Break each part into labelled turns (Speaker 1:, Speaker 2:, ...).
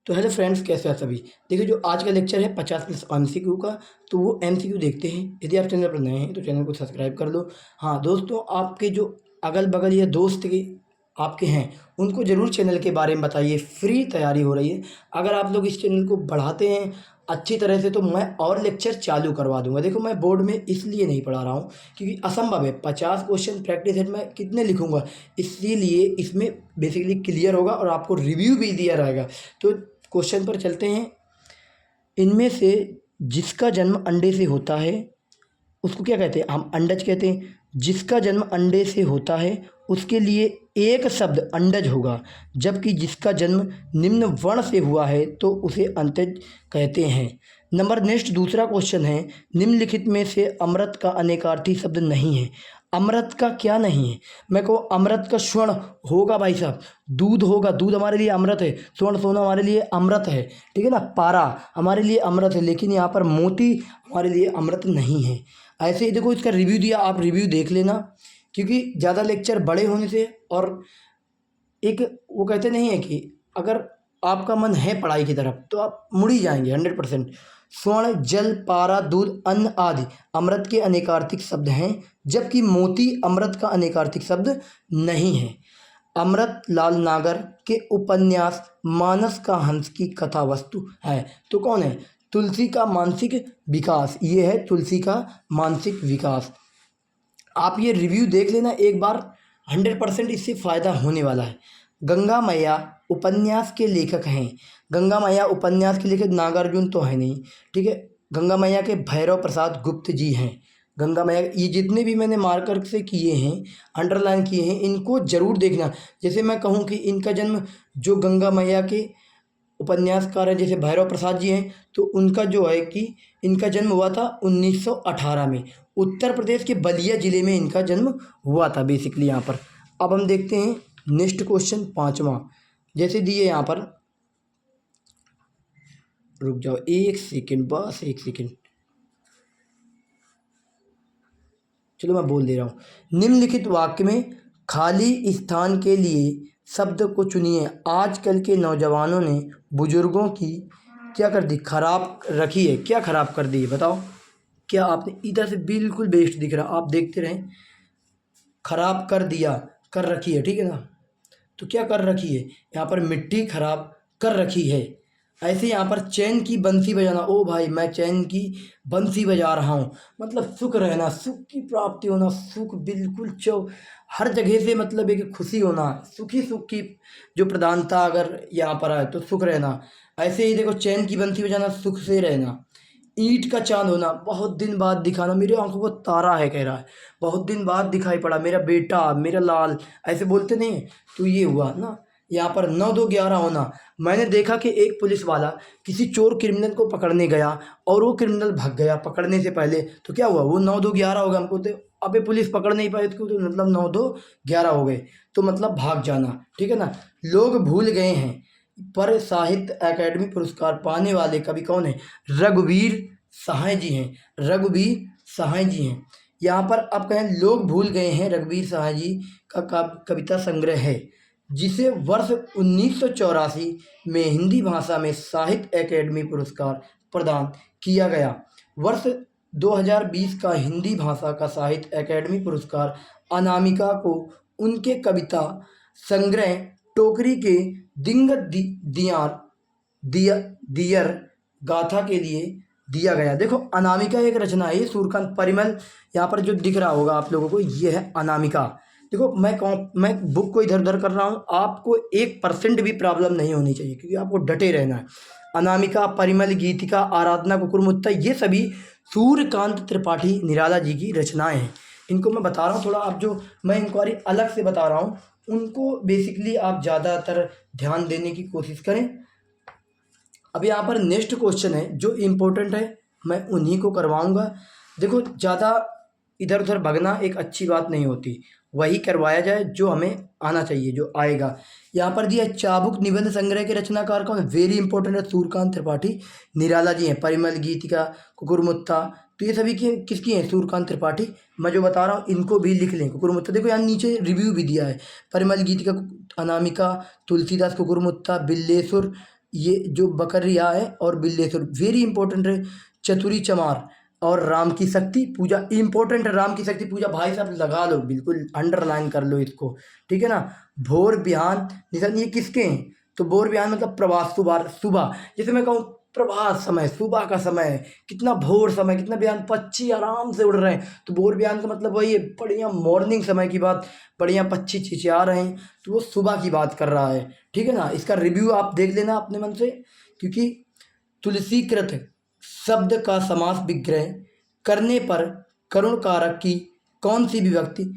Speaker 1: तो hello friends, कैसे हैं सभी। देखिए, जो आज का लेक्चर है 50+ MCQ का, तो वो MCQ देखते हैं। यदि आप चैनल पर नए हैं तो चैनल को सब्सक्राइब कर लो। हाँ दोस्तों, आपके जो अगल बगल या दोस्त के आपके हैं, उनको ज़रूर चैनल के बारे में बताइए। फ्री तैयारी हो रही है। अगर आप लोग इस चैनल को बढ़ाते हैं अच्छी तरह से तो मैं और लेक्चर चालू करवा दूंगा। देखो, मैं बोर्ड में इसलिए नहीं पढ़ा रहा हूँ क्योंकि असंभव है 50 क्वेश्चन प्रैक्टिस सेट में कितने लिखूंगा। इसीलिए इसमें बेसिकली क्लियर होगा और आपको रिव्यू भी दिया रहेगा। तो क्वेश्चन पर चलते हैं। इनमें से जिसका जन्म अंडे से होता है उसको क्या कहते हैं? हम अंडज कहते हैं। जिसका जन्म अंडे से होता है उसके लिए एक शब्द अंडज होगा, जबकि जिसका जन्म निम्न वर्ण से हुआ है तो उसे अंतज कहते हैं। नंबर नेक्स्ट दूसरा क्वेश्चन है, निम्नलिखित में से अमृत का अनेकार्थी शब्द नहीं है। अमृत का क्या नहीं है? मैं कहूँ अमृत का स्वर्ण होगा भाई साहब, दूध होगा। दूध हमारे लिए अमृत है। स्वर्ण सोना हमारे लिए अमृत है, ठीक है ना। पारा हमारे लिए अमृत है, लेकिन यहाँ पर मोती हमारे लिए अमृत नहीं है। ऐसे ही देखो, इसका रिव्यू दिया, आप रिव्यू देख लेना, क्योंकि ज़्यादा लेक्चर बड़े होने से और एक वो कहते नहीं है कि अगर आपका मन है पढ़ाई की तरफ तो आप मुड़ ही जाएंगे 100%। स्वर्ण, जल, पारा, दूध, अन्न आदि अमृत के अनेकार्थिक शब्द हैं, जबकि मोती अमृत का अनेकार्थिक शब्द नहीं है। अमृत लाल नागर के उपन्यास मानस का हंस की कथा वस्तु है, तो कौन है? तुलसी का मानसिक विकास। ये है तुलसी का मानसिक विकास। आप ये रिव्यू देख लेना एक बार, 100% इससे फ़ायदा होने वाला है। गंगा मैया उपन्यास के लेखक हैं। गंगा मैया उपन्यास के लेखक नागार्जुन तो है नहीं, ठीक है। गंगा मैया के भैरव प्रसाद गुप्त जी हैं। गंगा मैया, ये जितने भी मैंने मार्कर से किए हैं, अंडरलाइन किए हैं, इनको ज़रूर देखना। जैसे मैं कहूँ कि इनका जन्म, जो गंगा मैया के उपन्यासकार हैं जैसे भैरव प्रसाद जी हैं, तो उनका जो है कि इनका जन्म हुआ था 1918 में। उत्तर प्रदेश के बलिया ज़िले में इनका जन्म हुआ था बेसिकली यहाँ पर। अब हम देखते हैं नेक्स्ट क्वेश्चन 5वां, जैसे दिए यहाँ पर। रुक जाओ एक सेकेंड, बस एक सेकेंड, चलो मैं बोल दे रहा हूँ। निम्नलिखित वाक्य में खाली स्थान के लिए शब्द को चुनिए। आजकल के नौजवानों ने बुजुर्गों की क्या कर दी? खराब रखी है। क्या खराब कर दी है बताओ? क्या आपने इधर से बिल्कुल बेस्ट दिख रहा, आप देखते रहें। खराब कर दिया, कर रखी है, ठीक है ना। तो क्या कर रखी है यहाँ पर? मिट्टी खराब कर रखी है। ऐसे यहाँ पर चैन की बंसी बजाना। ओ भाई, मैं चैन की बंसी बजा रहा हूँ, मतलब सुख रहना, सुख की प्राप्ति होना, सुख बिल्कुल हर जगह से, मतलब एक खुशी होना, सुखी सुख की जो प्रधानता अगर यहाँ पर आए तो सुख रहना। ऐसे ही देखो, चैन की बंसी बजाना, सुख से रहना। ईंट का चांद होना, बहुत दिन बाद दिखाना। मेरी आंखों को तारा है, कह रहा है बहुत दिन बाद दिखाई पड़ा मेरा बेटा, मेरा लाल, ऐसे बोलते नहीं। तो ये हुआ ना। यहाँ पर 9 2 11 होना। मैंने देखा कि एक पुलिस वाला किसी चोर क्रिमिनल को पकड़ने गया और वो क्रिमिनल भाग गया पकड़ने से पहले। तो क्या हुआ? वो 9 2 11 हो गया। हमको तो अबे पुलिस पकड़ नहीं पाई इसको, तो मतलब 9 2 11 हो गए, तो मतलब भाग जाना, ठीक है ना। लोग भूल गए हैं पर साहित्य अकादमी पुरस्कार पाने वाले कवि कौन है? रघुवीर सहाय जी हैं। रघुवीर सहाय जी हैं। यहाँ पर आप कहें लोग भूल गए हैं, रघुवीर सहाय जी का कविता संग्रह है, जिसे वर्ष 1984 में हिंदी भाषा में साहित्य अकादमी पुरस्कार प्रदान किया गया। वर्ष 2020 का हिंदी भाषा का साहित्य अकादमी पुरस्कार अनामिका को उनके कविता संग्रह टोकरी के दियार दियर गाथा के लिए दिया गया। देखो, अनामिका एक रचना है, ये सूर्यकांत परिमल यहाँ पर जो दिख रहा होगा आप लोगों को, ये है अनामिका। देखो, मैं बुक को इधर उधर कर रहा हूँ, आपको 1% भी प्रॉब्लम नहीं होनी चाहिए, क्योंकि आपको डटे रहना है। अनामिका, परिमल, गीतिका, आराधना, कुकुरमुत्ता, ये सभी सूर्यकांत त्रिपाठी निराला जी की रचनाएं हैं। इनको मैं बता रहा हूँ थोड़ा, आप जो मैं इंक्वायरी अलग से बता रहा हूँ उनको बेसिकली आप ज़्यादातर ध्यान देने की कोशिश करें। अब यहाँ पर नेक्स्ट क्वेश्चन है जो इम्पोर्टेंट है, मैं उन्हीं को करवाऊंगा। देखो, ज़्यादा इधर उधर भगना एक अच्छी बात नहीं होती, वही करवाया जाए जो हमें आना चाहिए, जो आएगा। यहाँ पर दिया चाबुक निबंध संग्रह के रचनाकार कौन? वेरी इंपॉर्टेंट है, सूर्यकांत त्रिपाठी निराला जी हैं। परिमल, गीतिका, कुकुरमुत्ता, तो ये सभी की किसकी हैं? सूर्यकांत त्रिपाठी। मैं जो बता रहा हूँ इनको भी लिख लें। कुकुरमुत्ता देखो यहाँ नीचे रिव्यू भी दिया है। परिमल, गीतिका, अनामिका, तुलसीदास, कुकुरमुत्ता, बिल्लेश्वर, ये जो बकरिया है और बिल्लेश्वर, वेरी इंपॉर्टेंट है। चतुरी चमार और राम की शक्ति पूजा, इंपॉर्टेंट है। राम की शक्ति पूजा भाई साहब लगा लो, बिल्कुल अंडरलाइन कर लो इसको, ठीक है ना। भोर बिहान निशान, ये किसके हैं? तो भोर बिहान मतलब प्रभात, सुबह सुबह, जैसे मैं कहूँ प्रभात समय, सुबह का समय, कितना भोर समय, कितना बिहान, पक्षी आराम से उड़ रहे हैं, तो भोर बिहान का मतलब वही है, बढ़िया मॉर्निंग समय की बात, बढ़िया पक्षी चिचिया रहे हैं, तो वो सुबह की बात कर रहा है, ठीक है ना। इसका रिव्यू आप देख लेना अपने मन से, क्योंकि तुलसीकृत शब्द का समास विग्रह करने पर करुण कारक की कौन सी विभक्ति,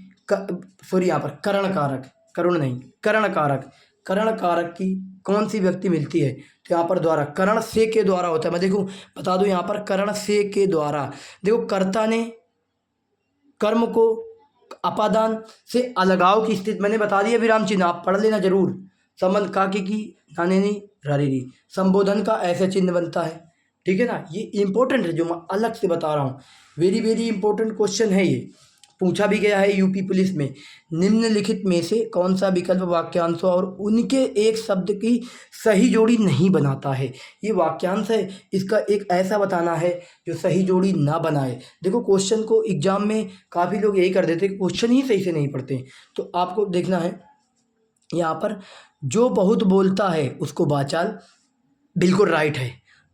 Speaker 1: सॉरी यहाँ पर करण कारक, करुण नहीं, करण कारक, करण कारक की कौन सी व्यक्ति मिलती है? तो यहाँ पर द्वारा, करण से के द्वारा होता है। मैं देखो बता दूं, यहाँ पर करण से के द्वारा, देखो कर्ता ने कर्म को अपादान से अलगाव की स्थिति, मैंने बता दिया विराम चिन्ह, आप पढ़ लेना जरूर। संबंध काके की नानेनी रारेरी, संबोधन का ऐसा चिन्ह बनता है, ठीक है ना। ये इंपॉर्टेंट है जो मैं अलग से बता रहा हूँ, वेरी वेरी इंपॉर्टेंट क्वेश्चन है ये, पूछा भी गया है यूपी पुलिस में। निम्नलिखित में से कौन सा विकल्प वाक्यांशों और उनके एक शब्द की सही जोड़ी नहीं बनाता है? ये वाक्यांश है, इसका एक ऐसा बताना है जो सही जोड़ी ना बनाए। देखो क्वेश्चन को एग्जाम में काफ़ी लोग यही कर देते हैं, क्वेश्चन ही सही से नहीं पढ़ते, तो आपको देखना है यहाँ पर, जो बहुत बोलता है उसको वाचाल, बिल्कुल राइट है।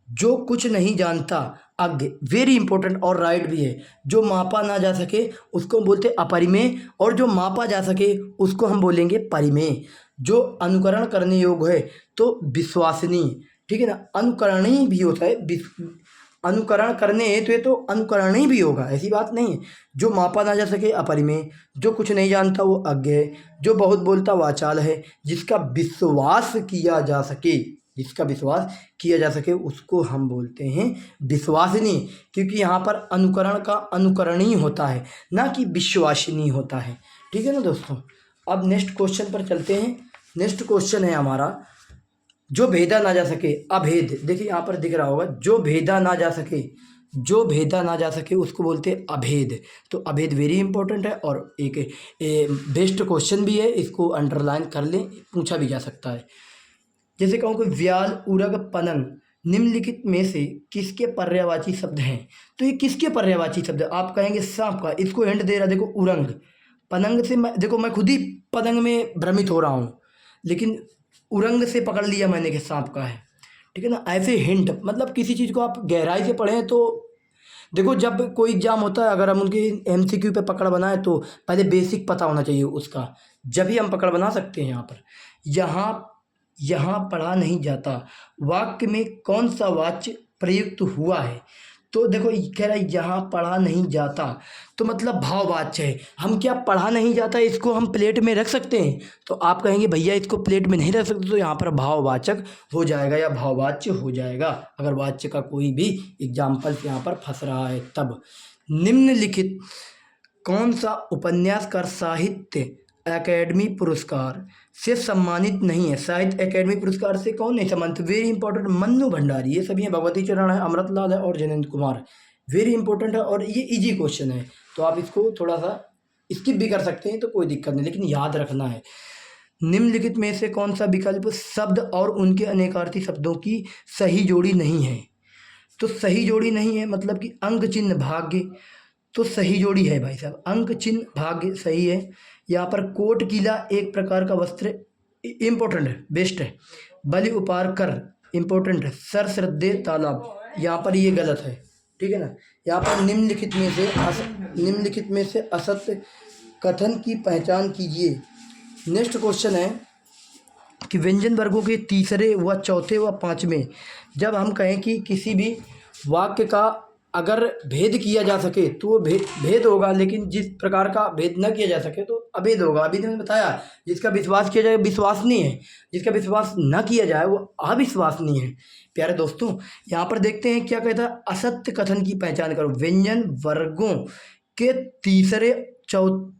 Speaker 1: जो कुछ नहीं जानता अज्ञ, वेरी इंपॉर्टेंट और राइट भी है। जो मापा ना जा सके उसको हम बोलते अपरिमेय, और जो मापा जा सके उसको हम बोलेंगे परिमेय। जो अनुकरण करने योग्य है तो विश्वसनीय, ठीक है ना। अनुकरणीय भी होता है, अनुकरण करने तो ये तो अनुकरणीय भी होगा, ऐसी बात नहीं है। जो मापा ना जा सके अपरिमेय, जो कुछ नहीं जानता वो अज्ञ है, जो बहुत बोलता वाचाल है, जिसका विश्वास किया जा सके, जिसका विश्वास किया जा सके उसको हम बोलते हैं विश्वसनीय, क्योंकि यहाँ पर अनुकरण का अनुकरणीय होता है, ना कि विश्वसनीय होता है, ठीक है ना दोस्तों। अब नेक्स्ट क्वेश्चन पर चलते हैं। नेक्स्ट क्वेश्चन है हमारा, जो भेदा ना जा सके, अभेद, देखिए यहाँ पर दिख रहा होगा, जो भेदा ना जा सके, जो भेदा ना जा सके उसको बोलते हैं अभेद। तो अभेद वेरी इंपॉर्टेंट है और एक बेस्ट क्वेश्चन भी है, इसको अंडरलाइन कर लें, पूछा भी जा सकता है। जैसे कहूँ कि व्याल, उरग, पनंग निम्नलिखित में से किसके पर्यायवाची शब्द हैं? तो ये किसके पर्यायवाची शब्द है? आप कहेंगे सांप का, इसको हिंट दे रहा, देखो उरंग, पनंग से मैं, देखो मैं खुद ही पतंग में भ्रमित हो रहा हूँ, लेकिन उरंग से पकड़ लिया मैंने कि सांप का है, ठीक है ना। ऐसे हिंट, मतलब किसी चीज़ को आप गहराई से पढ़ें तो देखो, जब कोई एग्जाम होता है अगर हम उनके एमसीक्यू पे पकड़ बनाए तो पहले बेसिक पता होना चाहिए उसका, जब ही हम पकड़ बना सकते हैं। यहाँ पर यहाँ पढ़ा नहीं जाता वाक्य में कौन सा वाच्य प्रयुक्त हुआ है? तो देखो कह रहा है यहाँ पढ़ा नहीं जाता, तो मतलब भाववाच्य है। हम क्या पढ़ा नहीं जाता इसको हम प्लेट में रख सकते हैं? तो आप कहेंगे भैया इसको प्लेट में नहीं रख सकते, तो यहाँ पर भाववाचक हो जाएगा या भाववाच्य हो जाएगा, अगर वाच्य का कोई भी एग्जाम्पल यहाँ पर फंस रहा है तब। निम्नलिखित कौन सा उपन्यासकार साहित्य अकेडमी पुरस्कार से सम्मानित नहीं है? साहित्य अकेडमी पुरस्कार से कौन नहीं सम्मानित? वेरी इंपॉर्टेंट, मन्नू भंडारी, ये सभी हैं, भगवती चरण है, अमृतलाल है और जयेंद्र कुमार, वेरी इंपॉर्टेंट है और ये इजी क्वेश्चन है, तो आप इसको थोड़ा सा स्किप भी कर सकते हैं, तो कोई दिक्कत नहीं, लेकिन याद रखना है। निम्नलिखित में से कौन सा विकल्प शब्द और उनके अनेकार्थी शब्दों की सही जोड़ी नहीं है? तो सही जोड़ी नहीं है मतलब कि अंग चिन्ह भाग्य, तो सही जोड़ी है भाई साहब, अंक चिन्ह भाग्य सही है। यहाँ पर कोट किला एक प्रकार का वस्त्र, इम्पोर्टेंट है, बेस्ट है। बलि उपार कर, इम्पोर्टेंट है। सर श्रद्धे तालाब, यहाँ पर ये गलत है, ठीक है ना। यहाँ पर निम्नलिखित में से असत्य कथन की पहचान कीजिए। नेक्स्ट क्वेश्चन है कि व्यंजन वर्गों के तीसरे व चौथे व पाँचवें, जब हम कहें कि किसी भी वाक्य का अगर भेद किया जा सके तो वो भेद होगा, लेकिन जिस प्रकार का भेद न किया जा सके तो अभेद होगा। अभी मैंने बताया, जिसका विश्वास किया जाए विश्वसनीय है, जिसका विश्वास न किया जाए वो अविश्वसनीय है। प्यारे दोस्तों, यहाँ पर देखते हैं क्या कहता है, असत्य कथन की पहचान करो। व्यंजन वर्गों के तीसरे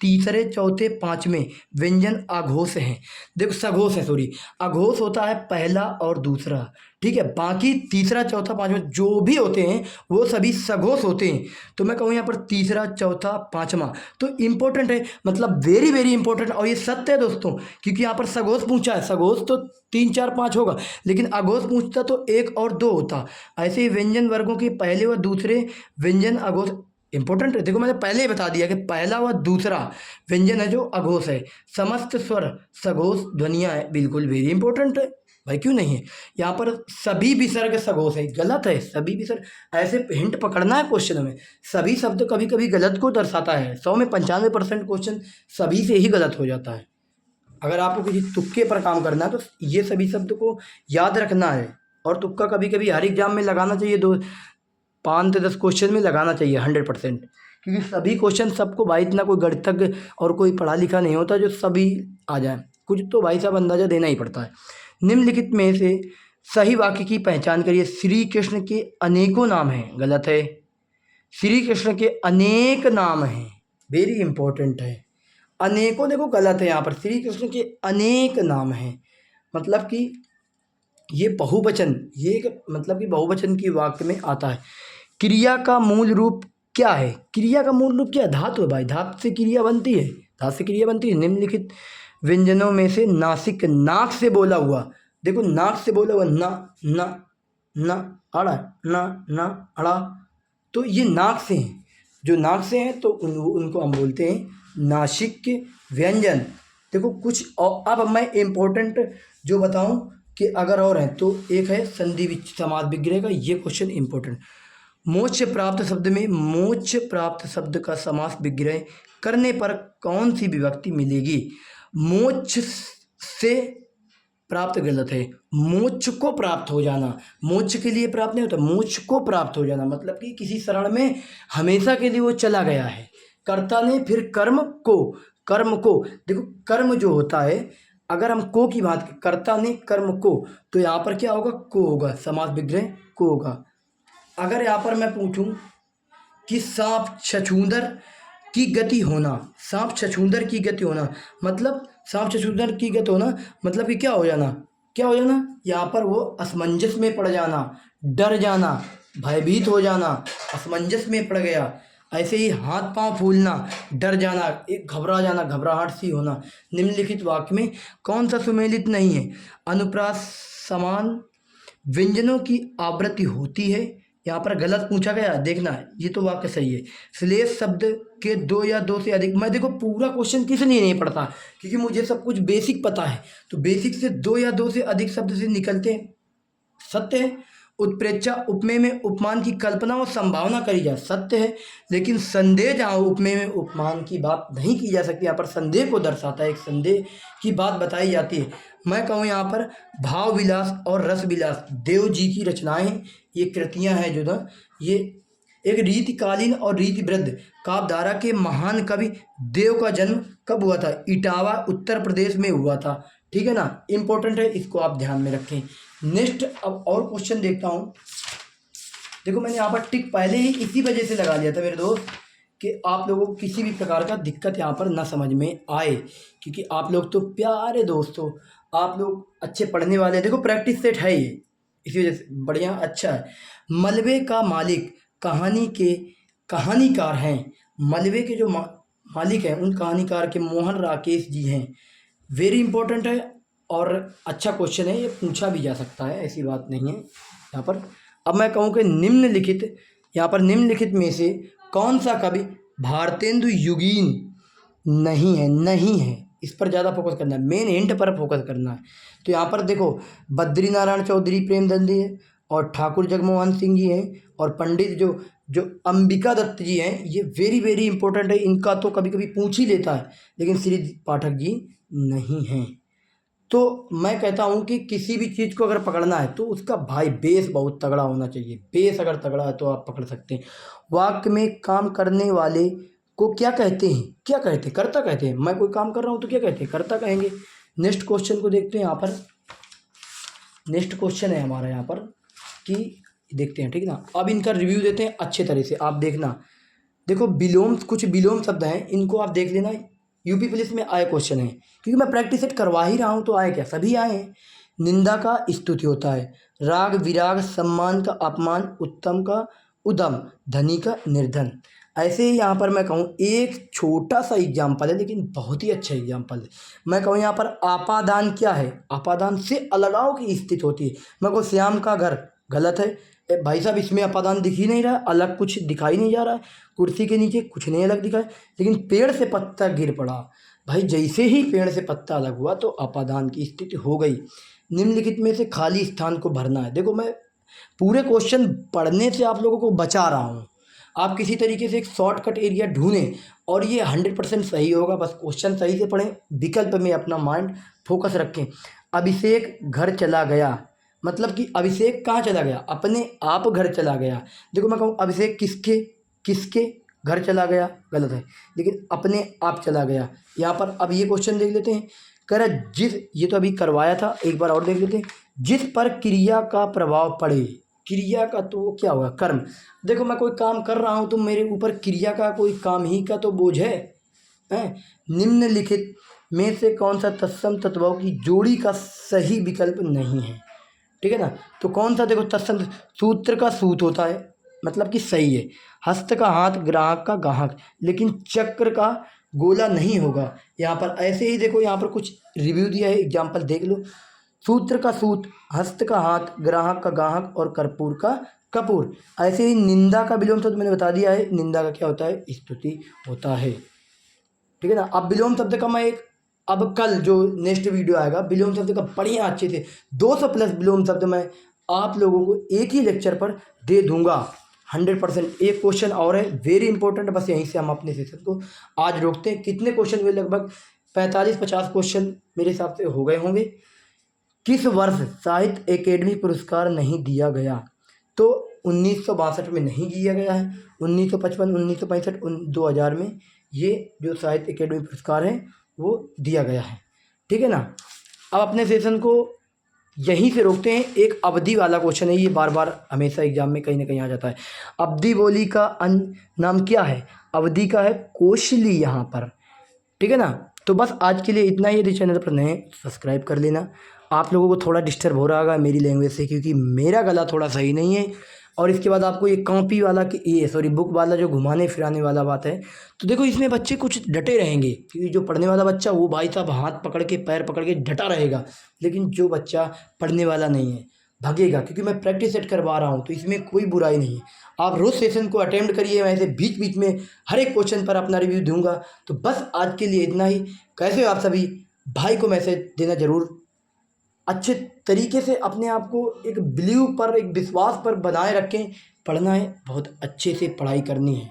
Speaker 1: तीसरे चौथे पाँचवें व्यंजन अघोष हैं। देखो सघोष है, सॉरी, अघोष होता है पहला और दूसरा, ठीक है। बाकी तीसरा चौथा पाँचवा जो भी होते हैं वो सभी सघोष होते हैं। तो मैं कहूँ यहाँ पर तीसरा चौथा पाँचवा तो इम्पोर्टेंट है, मतलब वेरी वेरी इंपॉर्टेंट। और ये सत्य है दोस्तों, क्योंकि यहाँ पर सघोष पूछा है। सघोष तो 3 4 5 होगा, लेकिन अघोष पूछता तो 1 और 2 होता। ऐसे ही व्यंजन वर्गों के पहले व दूसरे व्यंजन अघोष इंपॉर्टेंट है। देखो मैंने पहले ही बता दिया कि पहला व दूसरा व्यंजन है जो अघोष है। समस्त स्वर सघोष ध्वनियाँ है, बिल्कुल वेरी इंपॉर्टेंट है भाई, क्यों नहीं है। यहाँ पर सभी विसर्ग सघोष है, गलत है। सभी विसर्ग, ऐसे हिंट पकड़ना है क्वेश्चन में। सभी शब्द कभी कभी गलत को दर्शाता है। 100 में 95% क्वेश्चन सभी से ही गलत हो जाता है। अगर आपको किसी तुक्के पर काम करना है तो ये सभी शब्द को याद रखना है। और तुक्का कभी कभी हर एग्जाम में लगाना चाहिए, 5 से 10 क्वेश्चन में लगाना चाहिए 100%, क्योंकि सभी क्वेश्चन सबको भाई इतना कोई गणितज्ञ और कोई पढ़ा लिखा नहीं होता जो सभी आ जाए। कुछ तो भाई साहब अंदाज़ा देना ही पड़ता है। निम्नलिखित में से सही वाक्य की पहचान करिए। श्री कृष्ण के अनेकों नाम हैं, गलत है। श्री कृष्ण के अनेक नाम हैं, वेरी इंपॉर्टेंट है। अनेकों देखो गलत है। यहाँ पर श्री कृष्ण के अनेक नाम हैं, मतलब कि ये बहुवचन, ये मतलब कि बहुवचन की वाक्य में आता है। क्रिया का मूल रूप क्या है? क्रिया का मूल रूप क्या है? धातु है भाई, धातु से क्रिया बनती है, धातु से क्रिया बनती है। निम्नलिखित व्यंजनों में से नासिक, नाक से बोला हुआ, देखो नाक से बोला हुआ ना ना ना अड़ा ना अड़ा, तो ये नाक से हैं। जो नाक से हैं तो उनको हम बोलते हैं नासिक व्यंजन। देखो कुछ और अब मैं इम्पोर्टेंट जो बताऊं कि अगर और हैं तो एक है संधि समास विग्रह का, ये क्वेश्चन इम्पोर्टेंट। मोक्ष प्राप्त शब्द में मोक्ष प्राप्त शब्द का समास विग्रह करने पर कौन सी विभक्ति मिलेगी? मोक्ष से प्राप्त गलत है, मोक्ष को प्राप्त हो जाना। मोक्ष के लिए प्राप्त नहीं होता, मोक्ष को प्राप्त हो जाना, मतलब कि किसी शरण में हमेशा के लिए वो चला गया है। कर्ता ने फिर कर्म को देखो, कर्म जो होता है, अगर हम को की बात करें, कर्ता ने कर्म को, तो यहाँ पर क्या होगा? को होगा, समास विग्रह को होगा। अगर यहाँ पर मैं पूछूं कि सांप छछूंदर की गति होना, सांप छछूंदर की गति होना, मतलब सांप छछूंदर की गति होना मतलब कि क्या हो जाना, क्या हो जाना? यहाँ पर वो असमंजस में पड़ जाना, डर जाना, भयभीत हो जाना, असमंजस में पड़ गया। ऐसे ही हाथ पांव फूलना, डर जाना, एक घबरा जाना, घबराहट सी होना। निम्नलिखित वाक्य में कौन सा सुमेलित नहीं है? अनुप्रास समान व्यंजनों की आवृत्ति होती है, यहाँ पर गलत पूछा गया, देखना है, ये तो वाक्य सही है। श्लेष शब्द के 2 या 2 से अधिक, मैं देखो पूरा क्वेश्चन किस लिए नहीं पढ़ता, क्योंकि मुझे सब कुछ बेसिक पता है। तो बेसिक से 2 या 2 से अधिक शब्द से निकलते हैं, सत्य है। उत्प्रेक्षा उपमेय में उपमान की कल्पना और संभावना करी जाए, सत्य है। लेकिन संदेह जहाँ उपमेय में उपमान की बात नहीं की जा सकती, यहाँ पर संदेह को दर्शाता है, एक संदेह की बात बताई जाती है। मैं कहूँ यहाँ पर भाव विलास और रस विलास देव जी की रचनाएं, ये कृतियाँ हैं जो ना, ये एक रीतिकालीन और रीतिवृद्ध काव्यधारा के महान कवि देव का जन्म कब हुआ था? इटावा उत्तर प्रदेश में हुआ था, ठीक है ना, इंपॉर्टेंट है, इसको आप ध्यान में रखें। नेक्स्ट अब और क्वेश्चन देखता हूँ। देखो मैंने यहाँ पर टिक पहले ही इसी वजह से लगा लिया था मेरे दोस्त, कि आप लोगों को किसी भी प्रकार का दिक्कत यहाँ पर ना समझ में आए, क्योंकि आप लोग तो प्यारे दोस्तों, आप लोग अच्छे पढ़ने वाले हैं। देखो प्रैक्टिस सेट है ये, इसी वजह से बढ़िया अच्छा है। मलबे का मालिक कहानी के कहानीकार हैं, मलबे के जो मालिक हैं उन कहानीकार के मोहन राकेश जी हैं, वेरी इंपॉर्टेंट है और अच्छा क्वेश्चन है, ये पूछा भी जा सकता है, ऐसी बात नहीं है यहाँ पर। अब मैं कहूँ कि निम्नलिखित, यहाँ पर निम्नलिखित में से कौन सा कवि भारतेंदु युगीन नहीं है? नहीं है, इस पर ज़्यादा फोकस करना है, मेन हिंट पर फोकस करना है। तो यहाँ पर देखो बद्री नारायण चौधरी प्रेमचंद है, और ठाकुर जगमोहन सिंह जी हैं, और पंडित जो अंबिका दत्त जी हैं, ये वेरी वेरी इंपॉर्टेंट है। इनका तो कभी कभी पूछ ही लेता है, लेकिन श्री पाठक जी नहीं हैं। तो मैं कहता हूँ कि किसी भी चीज़ को अगर पकड़ना है तो उसका भाई बेस बहुत तगड़ा होना चाहिए। बेस अगर तगड़ा है तो आप पकड़ सकते हैं। वाक्य में काम करने वाले को क्या कहते हैं? क्या कहते हैं? कर्ता कहते हैं। मैं कोई काम कर रहा हूँ तो क्या कहते हैं? कर्ता कहेंगे। नेक्स्ट क्वेश्चन को देखते हैं। यहाँ पर नेक्स्ट क्वेश्चन है हमारा यहाँ पर कि देखते हैं, ठीक है ना। अब इनका रिव्यू देते हैं अच्छे तरह से, आप देखना। देखो विलोम, कुछ विलोम शब्द हैं, इनको आप देख लेना, यूपी पुलिस में आए क्वेश्चन है, क्योंकि मैं प्रैक्टिस सेट करवा ही रहा हूँ तो आए क्या, सभी आए हैं। निंदा का स्तुति होता है, राग विराग, सम्मान का अपमान, उत्तम का उदम, धनी का निर्धन। ऐसे ही यहाँ पर मैं कहूँ एक छोटा सा एग्जाम्पल है, लेकिन बहुत ही अच्छा एग्जाम्पल है। मैं कहूँ यहाँ पर आपादान क्या है, आपादान से अलगाव की स्थिति होती है। मैं कहूँ श्याम का घर, गलत है। भाई साहब इसमें अपादान दिख ही नहीं रहा, अलग कुछ दिखाई नहीं जा रहा है, कुर्सी के नीचे कुछ नहीं अलग दिखा है, लेकिन पेड़ से पत्ता गिर पड़ा। भाई जैसे ही पेड़ से पत्ता अलग हुआ तो अपादान की स्थिति हो गई। निम्नलिखित में से खाली स्थान को भरना है। देखो मैं पूरे क्वेश्चन पढ़ने से आप लोगों को बचा रहा हूँ, आप किसी तरीके से एक शॉर्टकट एरिया ढूंढें और ये 100% सही होगा। बस क्वेश्चन सही से पढ़ें, विकल्प में अपना माइंड फोकस रखें। अभिषेक घर चला गया, मतलब कि अभिषेक कहाँ चला गया, अपने आप घर चला गया। देखो मैं कहूँ अभिषेक किसके किसके घर चला गया, गलत है, लेकिन अपने आप चला गया। यहाँ पर अब ये क्वेश्चन देख लेते हैं, कह रहा जिस, ये तो अभी करवाया था, एक बार और देख लेते हैं। जिस पर क्रिया का प्रभाव पड़े, क्रिया का तो वो क्या होगा, कर्म। देखो मैं कोई काम कर रहा हूँ तो मेरे ऊपर क्रिया का कोई काम ही का तो बोझ है, हैं? निम्नलिखित में से कौन सा तत्सम तत्वों की जोड़ी का सही विकल्प नहीं है, ठीक है ना। तो कौन सा, देखो तत्सम, सूत्र का सूत होता है, मतलब कि सही है। हस्त का हाथ, ग्राहक का गाहक, लेकिन चक्र का गोला नहीं होगा। यहाँ पर ऐसे ही देखो, यहाँ पर कुछ रिव्यू दिया है, एग्जाम्पल देख लो। सूत्र का सूत, हस्त का हाथ, ग्राहक का गाहक और कर्पूर का कपूर। ऐसे ही निंदा का विलोम शब्द मैंने बता दिया है, निंदा का क्या होता है, स्तुति होता है, ठीक है ना। अब विलोम शब्द का मैं एक, अब कल जो नेक्स्ट वीडियो आएगा विलोम शब्द का बढ़िया अच्छे से 200+ विलोम शब्द मैं आप लोगों को एक ही लेक्चर पर दे दूंगा 100%। एक क्वेश्चन और है वेरी इंपॉर्टेंट, बस यहीं से हम अपने सेशन को आज रोकते हैं। कितने क्वेश्चन हुए, लगभग 45-50 क्वेश्चन मेरे हिसाब से हो गए होंगे। किस वर्ष साहित्य अकेडमी पुरस्कार नहीं दिया गया, तो 1962 में नहीं दिया गया है, 1955, 1965, 2000 में ये जो साहित्य अकेडमी पुरस्कार है वो दिया गया है, ठीक है ना। अब अपने सेशन को यहीं से रोकते हैं। एक अवधि वाला क्वेश्चन है, ये बार बार हमेशा एग्जाम में कहीं ना कहीं आ जाता है। अवधि बोली का नाम क्या है, अवधि का है कौशली यहाँ पर, ठीक है ना। तो बस आज के लिए इतना ही। यदि चैनल पर नए सब्सक्राइब कर लेना। आप लोगों को थोड़ा डिस्टर्ब हो रहा होगा मेरी लैंग्वेज से, क्योंकि मेरा गला थोड़ा सही नहीं है। और इसके बाद आपको ये कॉपी वाला कि ये सॉरी बुक वाला जो घुमाने फिराने वाला बात है, तो देखो इसमें बच्चे कुछ डटे रहेंगे, क्योंकि जो पढ़ने वाला बच्चा वो भाई साहब हाथ पकड़ के पैर पकड़ के डटा रहेगा, लेकिन जो बच्चा पढ़ने वाला नहीं है भागेगा, क्योंकि मैं प्रैक्टिस सेट करवा रहा हूँ, तो इसमें कोई बुराई नहीं है। आप रोज़ सेशन को अटेम्प्ट करिए, मैं ऐसे बीच बीच में हर एक क्वेश्चन पर अपना रिव्यू दूंगा। तो बस आज के लिए इतना ही। कैसे हो आप सभी, भाई को मैसेज देना ज़रूर, अच्छे तरीके से अपने आप को एक बिलीव पर, एक विश्वास पर बनाए रखें। पढ़ना है, बहुत अच्छे से पढ़ाई करनी है।